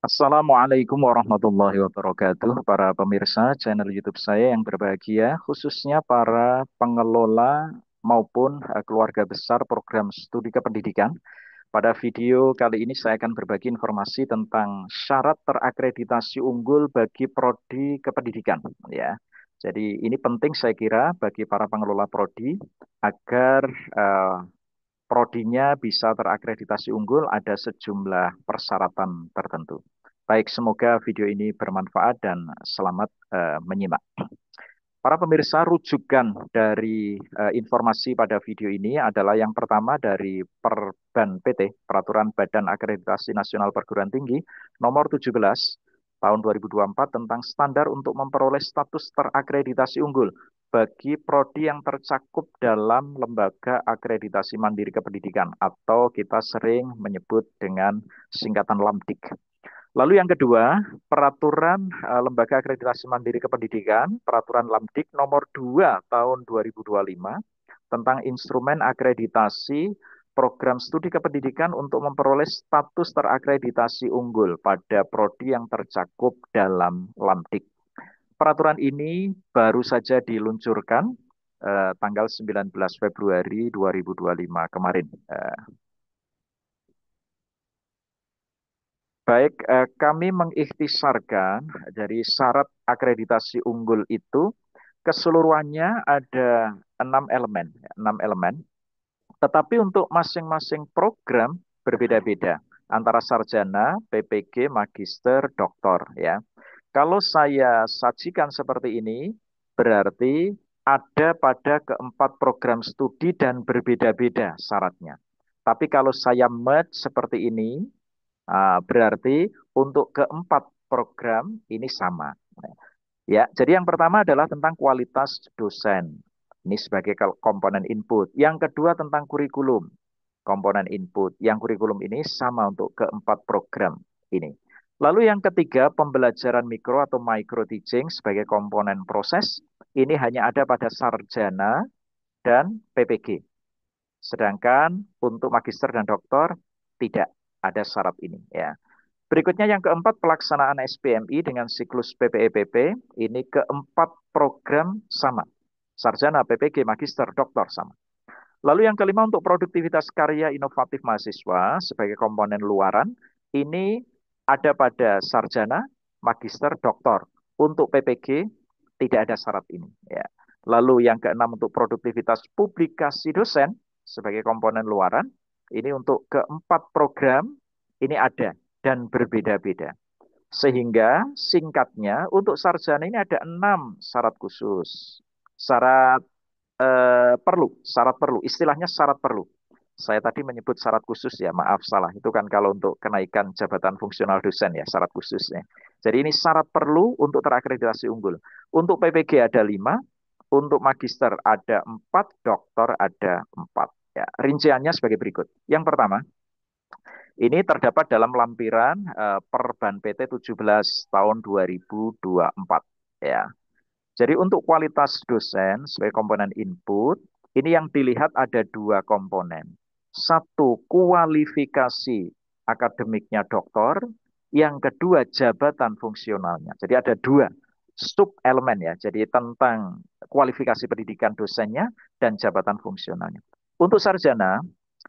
Assalamualaikum warahmatullahi wabarakatuh, para pemirsa channel YouTube saya yang berbahagia, khususnya para pengelola maupun keluarga besar program studi kependidikan. Pada video kali ini saya akan berbagi informasi tentang syarat terakreditasi unggul bagi prodi kependidikan, ya. Jadi ini penting saya kira bagi para pengelola prodi agar eh, prodinya bisa terakreditasi unggul, ada sejumlah persyaratan tertentu. Baik, semoga video ini bermanfaat dan selamat menyimak. Para pemirsa, rujukan dari informasi pada video ini adalah yang pertama dari Perban PT, Peraturan Badan Akreditasi Nasional Perguruan Tinggi, nomor 17 tahun 2024 tentang standar untuk memperoleh status terakreditasi unggul bagi prodi yang tercakup dalam lembaga akreditasi mandiri kependidikan atau kita sering menyebut dengan singkatan LAMDIK. Lalu yang kedua, Peraturan Lembaga Akreditasi Mandiri Kependidikan, Peraturan LAMDIK nomor 2 tahun 2025 tentang instrumen akreditasi program studi kependidikan untuk memperoleh status terakreditasi unggul pada prodi yang tercakup dalam LAMDIK. Peraturan ini baru saja diluncurkan tanggal 19 Februari 2025 kemarin. Baik, kami mengikhtisarkan dari syarat akreditasi unggul itu keseluruhannya ada 6 elemen, 6 elemen. Tetapi untuk masing-masing program berbeda-beda antara sarjana, PPG, magister, doktor ya. Kalau saya sajikan seperti ini, berarti ada pada keempat program studi dan berbeda-beda syaratnya. Tapi kalau saya merge seperti ini, berarti untuk keempat program ini sama. Ya, jadi yang pertama adalah tentang kualitas dosen. Ini sebagai komponen input. Yang kedua tentang kurikulum, komponen input. Yang kurikulum ini sama untuk keempat program ini. Lalu yang ketiga, pembelajaran mikro atau micro teaching sebagai komponen proses. Ini hanya ada pada sarjana dan PPG. Sedangkan untuk magister dan doktor tidak ada syarat ini ya. Berikutnya yang keempat, pelaksanaan SPMI dengan siklus PPEPP. Ini keempat program sama. Sarjana, PPG, Magister, Doktor sama. Lalu yang kelima untuk produktivitas karya inovatif mahasiswa sebagai komponen luaran. Ini ada pada sarjana, Magister, Doktor. Untuk PPG tidak ada syarat ini. Ya. Lalu yang keenam untuk produktivitas publikasi dosen sebagai komponen luaran. Ini untuk keempat program ini ada dan berbeda-beda. Sehingga singkatnya untuk sarjana ini ada 6 syarat khusus. Syarat syarat perlu, istilahnya syarat perlu. Saya tadi menyebut syarat khusus ya, maaf salah. Itu kan kalau untuk kenaikan jabatan fungsional dosen ya, syarat khususnya. Jadi ini syarat perlu untuk terakreditasi unggul. Untuk PPG ada 5, untuk magister ada 4, doktor ada 4. Ya, rinciannya sebagai berikut. Yang pertama, ini terdapat dalam lampiran Perban PT 17 tahun 2024. Ya. Jadi untuk kualitas dosen sebagai komponen input, ini yang dilihat ada 2 komponen. Satu, kualifikasi akademiknya doktor. Yang kedua, jabatan fungsionalnya. Jadi ada 2 sub elemen ya. Jadi tentang kualifikasi pendidikan dosennya dan jabatan fungsionalnya. Untuk sarjana,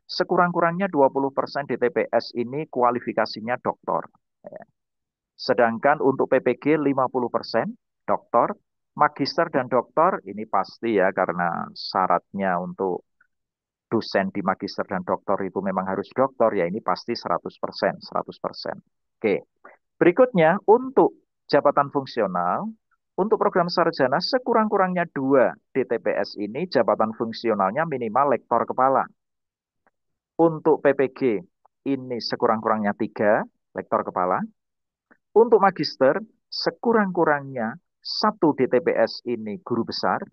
sekurang-kurangnya 20% DTPS ini kualifikasinya doktor. Ya. Sedangkan untuk PPG 50% doktor, magister dan doktor ini pasti ya karena syaratnya untuk dosen di magister dan doktor itu memang harus doktor ya ini pasti 100%, 100%. Oke. Berikutnya untuk jabatan fungsional, untuk program sarjana sekurang-kurangnya 2 DTPS ini jabatan fungsionalnya minimal lektor kepala. Untuk PPG ini sekurang-kurangnya 3 lektor kepala. Untuk magister, sekurang-kurangnya 1 DTPS ini guru besar,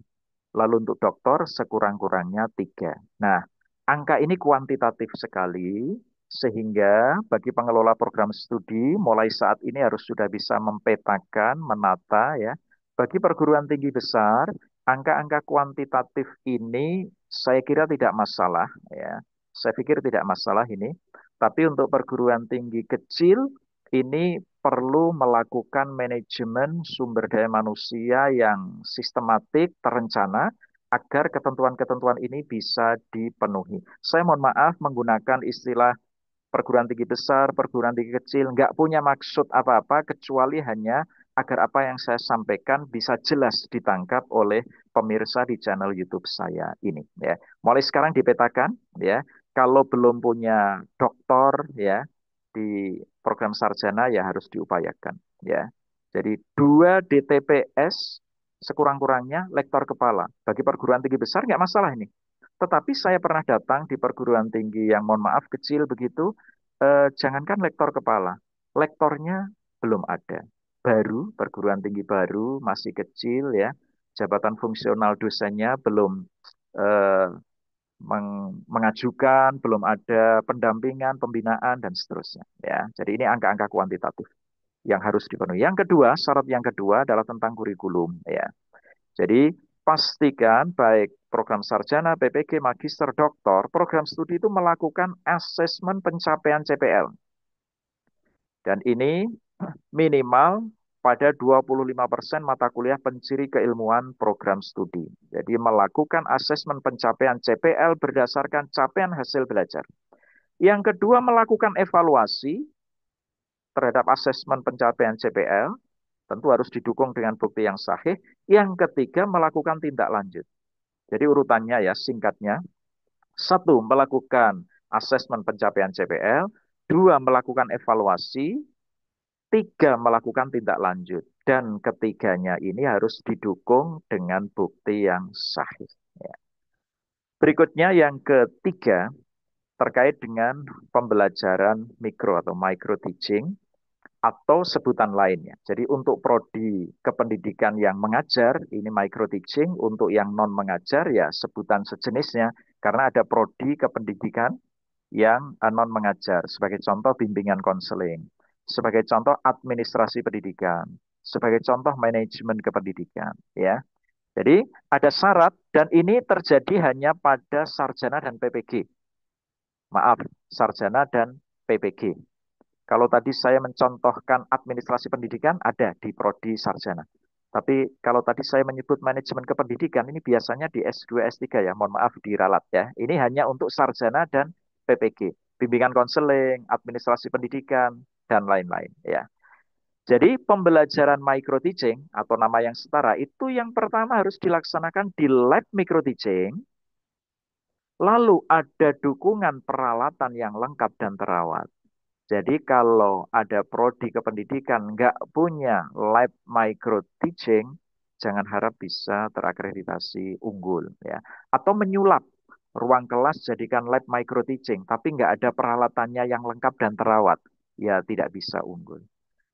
lalu untuk doktor sekurang-kurangnya 3. Nah, angka ini kuantitatif sekali, sehingga bagi pengelola program studi, mulai saat ini harus sudah bisa mempetakan, menata ya. Bagi perguruan tinggi besar, angka-angka kuantitatif ini saya kira tidak masalah ya. Saya pikir tidak masalah ini. Tapi untuk perguruan tinggi kecil, ini perlu melakukan manajemen sumber daya manusia yang sistematik, terencana, agar ketentuan-ketentuan ini bisa dipenuhi. Saya mohon maaf menggunakan istilah perguruan tinggi besar, perguruan tinggi kecil, nggak punya maksud apa-apa, kecuali hanya agar apa yang saya sampaikan bisa jelas ditangkap oleh pemirsa di channel YouTube saya ini. Ya. Mulai sekarang dipetakan, ya, kalau belum punya doktor, ya, di program sarjana ya harus diupayakan, ya. Jadi 2 DTPS sekurang-kurangnya lektor kepala. Bagi perguruan tinggi besar nggak masalah ini. Tetapi saya pernah datang di perguruan tinggi yang mohon maaf kecil begitu, jangankan lektor kepala, lektornya belum ada. Baru, perguruan tinggi baru, masih kecil ya, jabatan fungsional dosennya belum eh, mengajukan, belum ada pendampingan, pembinaan, dan seterusnya. Ya, jadi ini angka-angka kuantitatif yang harus dipenuhi. Yang kedua, syarat yang kedua adalah tentang kurikulum. Ya, jadi pastikan baik program sarjana, PPG, magister, doktor, program studi itu melakukan asesmen pencapaian CPL. Dan ini minimal pada 25% mata kuliah penciri keilmuan program studi. Jadi melakukan asesmen pencapaian CPL berdasarkan capaian hasil belajar. Yang kedua, melakukan evaluasi terhadap asesmen pencapaian CPL, tentu harus didukung dengan bukti yang sahih. Yang ketiga, melakukan tindak lanjut. Jadi urutannya ya singkatnya, satu, melakukan asesmen pencapaian CPL, dua, melakukan evaluasi, tiga, melakukan tindak lanjut. Dan ketiganya ini harus didukung dengan bukti yang sahih. Ya. Berikutnya yang ketiga, terkait dengan pembelajaran mikro atau micro teaching atau sebutan lainnya. Jadi untuk prodi kependidikan yang mengajar, ini micro teaching, untuk yang non mengajar ya sebutan sejenisnya, karena ada prodi kependidikan yang non mengajar, sebagai contoh bimbingan konseling, sebagai contoh administrasi pendidikan, sebagai contoh manajemen kependidikan, ya. Jadi ada syarat dan ini terjadi hanya pada sarjana dan PPG. Maaf, sarjana dan PPG. Kalau tadi saya mencontohkan administrasi pendidikan, ada di prodi sarjana. Tapi kalau tadi saya menyebut manajemen kependidikan, ini biasanya di S2, S3 ya, mohon maaf diralat ya. Ini hanya untuk sarjana dan PPG, bimbingan konseling, administrasi pendidikan, dan lain-lain ya. Jadi pembelajaran micro teaching atau nama yang setara itu yang pertama harus dilaksanakan di lab micro teaching, lalu ada dukungan peralatan yang lengkap dan terawat. Jadi kalau ada prodi kependidikan nggak punya lab micro teaching, jangan harap bisa terakreditasi unggul ya. Atau menyulap ruang kelas jadikan lab micro teaching, tapi nggak ada peralatannya yang lengkap dan terawat, ya tidak bisa unggul.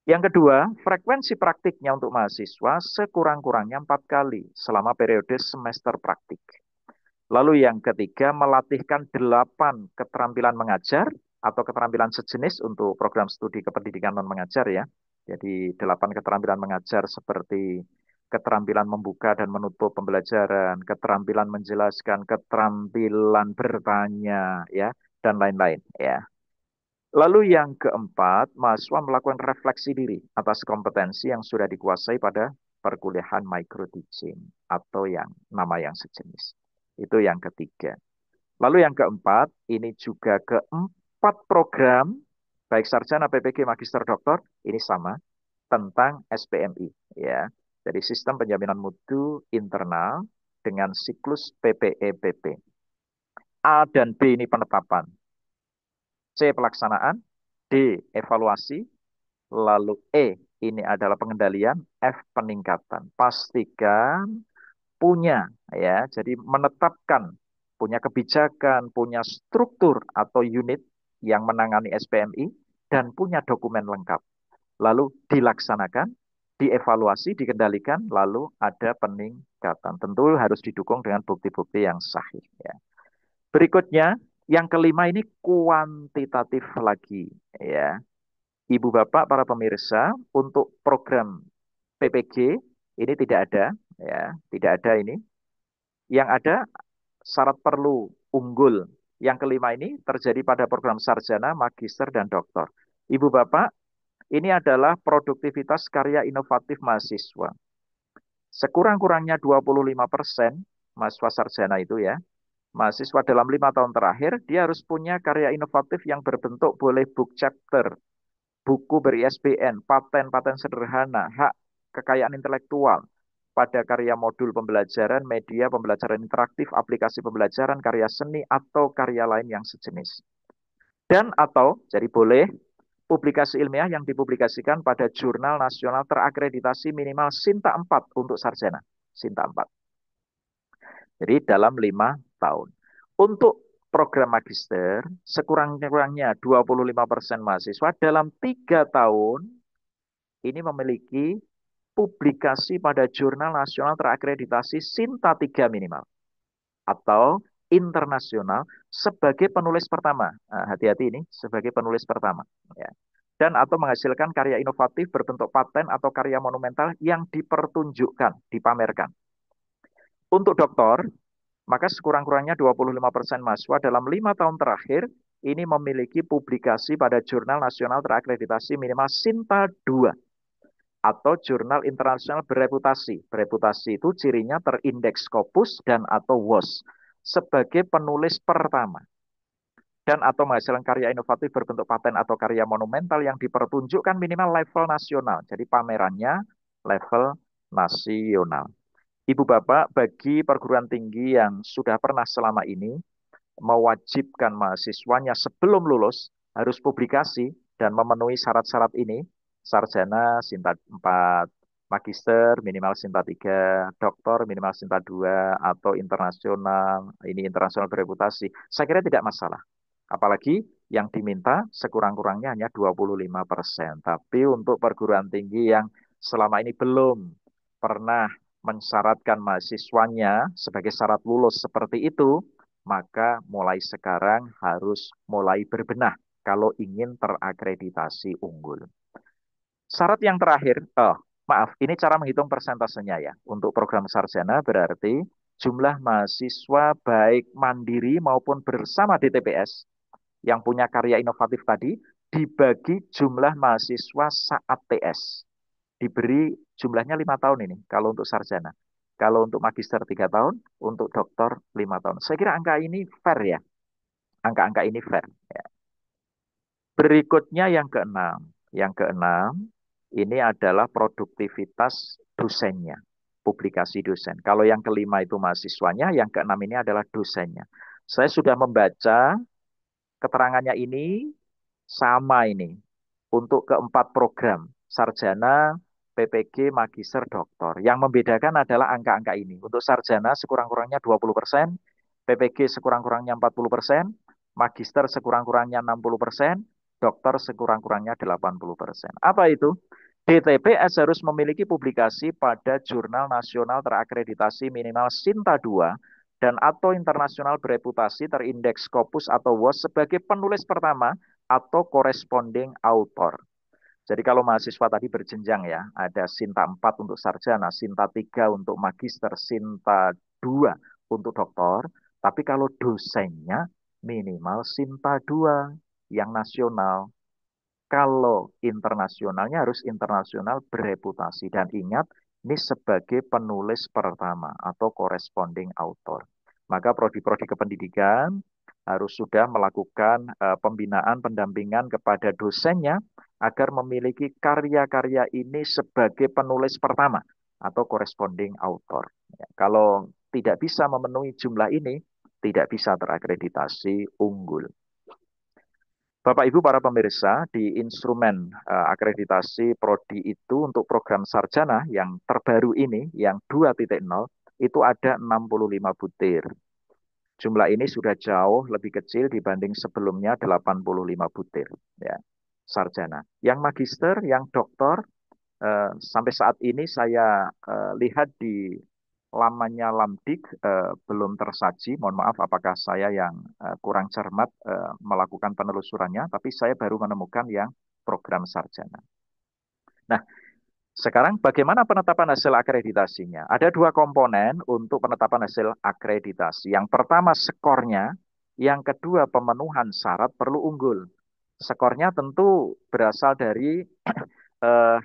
Yang kedua, frekuensi praktiknya untuk mahasiswa sekurang-kurangnya 4 kali selama periode semester praktik. Lalu yang ketiga, melatihkan 8 keterampilan mengajar atau keterampilan sejenis untuk program studi kependidikan non mengajar ya. Jadi 8 keterampilan mengajar seperti keterampilan membuka dan menutup pembelajaran, keterampilan menjelaskan, keterampilan bertanya ya, dan lain-lain ya. Lalu yang keempat, mahasiswa melakukan refleksi diri atas kompetensi yang sudah dikuasai pada perkuliahan micro teaching atau yang nama yang sejenis. Itu yang ketiga. Lalu yang keempat, ini juga keempat program, baik sarjana, PPG, magister, doktor, ini sama, tentang SPMI. Ya. Jadi sistem penjaminan mutu internal dengan siklus PPE-PP. A dan B ini penetapan. C pelaksanaan, D evaluasi, lalu E ini adalah pengendalian, F peningkatan. Pastikan punya ya, jadi menetapkan punya kebijakan, punya struktur atau unit yang menangani SPMI dan punya dokumen lengkap. Lalu dilaksanakan, dievaluasi, dikendalikan, lalu ada peningkatan. Tentu harus didukung dengan bukti-bukti yang sahih ya. Berikutnya, yang kelima ini kuantitatif lagi ya. Ibu Bapak para pemirsa, untuk program PPG ini tidak ada ya, tidak ada ini. Yang ada syarat perlu unggul. Yang kelima ini terjadi pada program sarjana, magister dan doktor. Ibu Bapak, Ini adalah produktivitas karya inovatif mahasiswa. Sekurang-kurangnya 25% mahasiswa sarjana itu ya, mahasiswa dalam 5 tahun terakhir, dia harus punya karya inovatif yang berbentuk boleh book chapter, buku ber-ISBN, paten-paten sederhana, hak kekayaan intelektual pada karya modul pembelajaran, media pembelajaran interaktif, aplikasi pembelajaran, karya seni, atau karya lain yang sejenis. Dan atau, jadi boleh, publikasi ilmiah yang dipublikasikan pada jurnal nasional terakreditasi minimal Sinta 4 untuk sarjana. Sinta 4. Jadi dalam 5 tahun. Untuk program magister, sekurang-kurangnya 25% mahasiswa dalam 3 tahun ini memiliki publikasi pada jurnal nasional terakreditasi Sinta 3 minimal. Atau internasional sebagai penulis pertama. Nah, hati-hati ini, sebagai penulis pertama. Ya. Dan atau menghasilkan karya inovatif berbentuk paten atau karya monumental yang dipertunjukkan, dipamerkan. Untuk doktor, maka sekurang-kurangnya 25% mahasiswa dalam 5 tahun terakhir ini memiliki publikasi pada jurnal nasional terakreditasi minimal Sinta 2 atau jurnal internasional bereputasi. Bereputasi itu cirinya terindeks Scopus dan atau WOS sebagai penulis pertama. Dan atau menghasilkan karya inovatif berbentuk paten atau karya monumental yang dipertunjukkan minimal level nasional. Jadi pamerannya level nasional. Ibu Bapak, bagi perguruan tinggi yang sudah pernah selama ini mewajibkan mahasiswanya sebelum lulus harus publikasi dan memenuhi syarat-syarat ini, sarjana Sinta 4, magister minimal Sinta 3, doktor minimal Sinta 2, atau internasional, ini internasional bereputasi. Saya kira tidak masalah. Apalagi yang diminta sekurang-kurangnya hanya 25%. Tapi untuk perguruan tinggi yang selama ini belum pernah mensyaratkan mahasiswanya sebagai syarat lulus seperti itu, maka mulai sekarang harus mulai berbenah kalau ingin terakreditasi unggul. Syarat yang terakhir, maaf, ini cara menghitung persentasenya ya. Untuk program sarjana berarti jumlah mahasiswa baik mandiri maupun bersama DTPS yang punya karya inovatif tadi dibagi jumlah mahasiswa saat TS. Diberi jumlahnya 5 tahun ini kalau untuk sarjana. Kalau untuk magister 3 tahun, untuk doktor 5 tahun. Saya kira angka ini fair ya. Angka-angka ini fair. Ya. Berikutnya yang keenam. Yang keenam, ini adalah produktivitas dosennya. Publikasi dosen. Kalau yang kelima itu mahasiswanya, yang keenam ini adalah dosennya. Saya sudah membaca keterangannya ini sama ini. Untuk keempat program. Sarjana, PPG, Magister, Doktor. Yang membedakan adalah angka-angka ini. Untuk sarjana sekurang-kurangnya 20%, PPG sekurang-kurangnya 40%, Magister sekurang-kurangnya 60%, Dokter sekurang-kurangnya 80%. Apa itu? DTPS harus memiliki publikasi pada jurnal nasional terakreditasi minimal Sinta 2 dan atau internasional bereputasi terindeks Scopus atau WOS sebagai penulis pertama atau corresponding author. Jadi kalau mahasiswa tadi berjenjang ya, ada Sinta 4 untuk sarjana, Sinta 3 untuk magister, Sinta 2 untuk doktor. Tapi kalau dosennya minimal Sinta 2 yang nasional. Kalau internasionalnya harus internasional bereputasi. Dan ingat, ini sebagai penulis pertama atau corresponding author. Maka prodi-prodi kependidikan harus sudah melakukan pembinaan, pendampingan kepada dosennya agar memiliki karya-karya ini sebagai penulis pertama atau corresponding author. Ya, kalau tidak bisa memenuhi jumlah ini, tidak bisa terakreditasi unggul. Bapak Ibu para pemirsa, di instrumen akreditasi prodi itu untuk program sarjana yang terbaru ini, yang 2.0, itu ada 65 butir. Jumlah ini sudah jauh lebih kecil dibanding sebelumnya 85 butir. Ya, sarjana. Yang magister, yang doktor, sampai saat ini saya lihat di lamanya Lamdik belum tersaji. Mohon maaf apakah saya yang kurang cermat melakukan penelusurannya, tapi saya baru menemukan yang program sarjana. Nah, sekarang bagaimana penetapan hasil akreditasinya? Ada dua komponen untuk penetapan hasil akreditasi. Yang pertama skornya, yang kedua pemenuhan syarat perlu unggul. Skornya tentu berasal dari eh,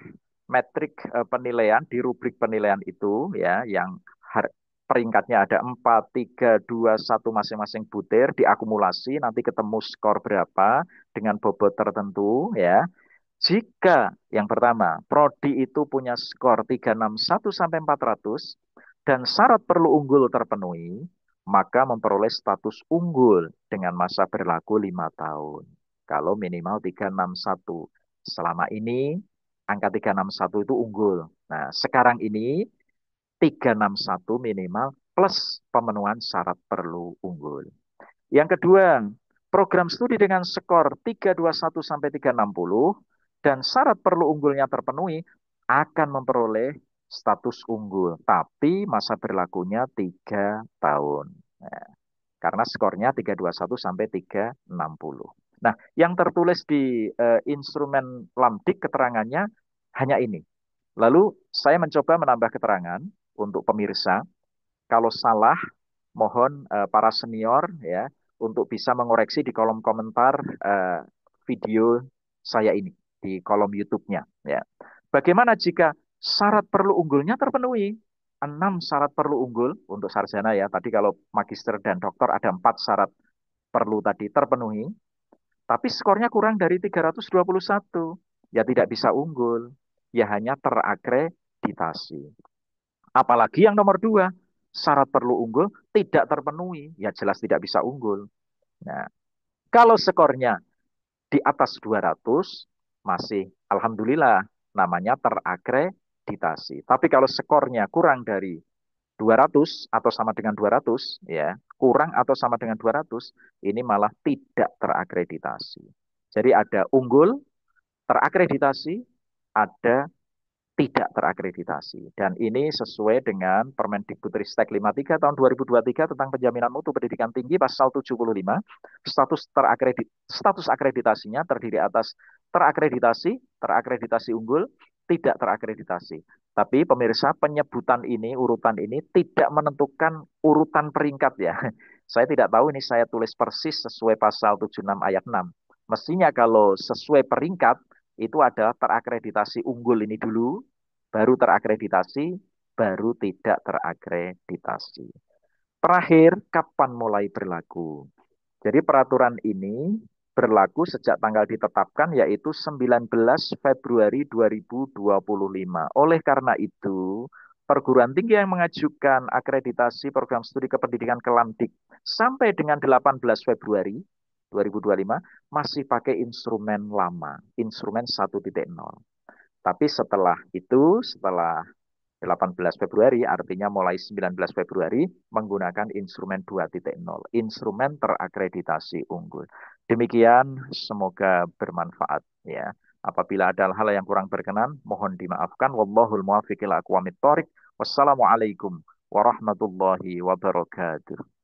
metrik penilaian di rubrik penilaian itu ya yang peringkatnya ada 4, 3, 2, 1 masing-masing butir diakumulasi nanti ketemu skor berapa dengan bobot tertentu ya. Jika yang pertama, prodi itu punya skor 361 sampai 400 dan syarat perlu unggul terpenuhi, maka memperoleh status unggul dengan masa berlaku 5 tahun. Kalau minimal 361. Selama ini angka 361 itu unggul. Nah, sekarang ini 361 minimal plus pemenuhan syarat perlu unggul. Yang kedua, program studi dengan skor 321 sampai 360 dan syarat perlu unggulnya terpenuhi akan memperoleh status unggul, tapi masa berlakunya 3 tahun. Nah, karena skornya 321 sampai 360. Nah, yang tertulis di instrumen Lamdik keterangannya hanya ini. Lalu saya mencoba menambah keterangan untuk pemirsa. Kalau salah, mohon para senior ya untuk bisa mengoreksi di kolom komentar video saya ini di kolom YouTube-nya ya. Bagaimana jika syarat perlu unggulnya terpenuhi? 6 syarat perlu unggul untuk sarjana ya. Tadi kalau magister dan doktor ada 4 syarat perlu tadi terpenuhi, tapi skornya kurang dari 321. Ya tidak bisa unggul, ya hanya terakreditasi. Apalagi yang nomor 2, syarat perlu unggul tidak terpenuhi, ya jelas tidak bisa unggul. Nah, kalau skornya di atas 200, masih alhamdulillah namanya terakreditasi. Tapi kalau skornya kurang dari 200 atau sama dengan 200, ya, kurang atau sama dengan 200, ini malah tidak terakreditasi. Jadi ada unggul, terakreditasi, ada tidak terakreditasi. Dan ini sesuai dengan Permendikbudristek 53 tahun 2023 tentang penjaminan mutu pendidikan tinggi pasal 75. Status akreditasinya terdiri atas terakreditasi, terakreditasi unggul, tidak terakreditasi. Tapi pemirsa, penyebutan ini, urutan ini tidak menentukan urutan peringkat ya. Saya tidak tahu ini saya tulis persis sesuai pasal 76 ayat 6. Mestinya kalau sesuai peringkat, itu ada terakreditasi unggul ini dulu, baru terakreditasi, baru tidak terakreditasi. Terakhir, kapan mulai berlaku? Jadi peraturan ini berlaku sejak tanggal ditetapkan yaitu 19 Februari 2025. Oleh karena itu, perguruan tinggi yang mengajukan akreditasi program studi kependidikan ke Lamdik sampai dengan 18 Februari 2025 masih pakai instrumen lama, instrumen 1.0. Tapi setelah itu, setelah 18 Februari, artinya mulai 19 Februari, menggunakan instrumen 2.0, instrumen terakreditasi unggul. Demikian, semoga bermanfaat. Ya. Apabila ada hal yang kurang berkenan, mohon dimaafkan. Wallahul muwaffiq ila aqwamit thoriq. Wassalamualaikum warahmatullahi wabarakatuh.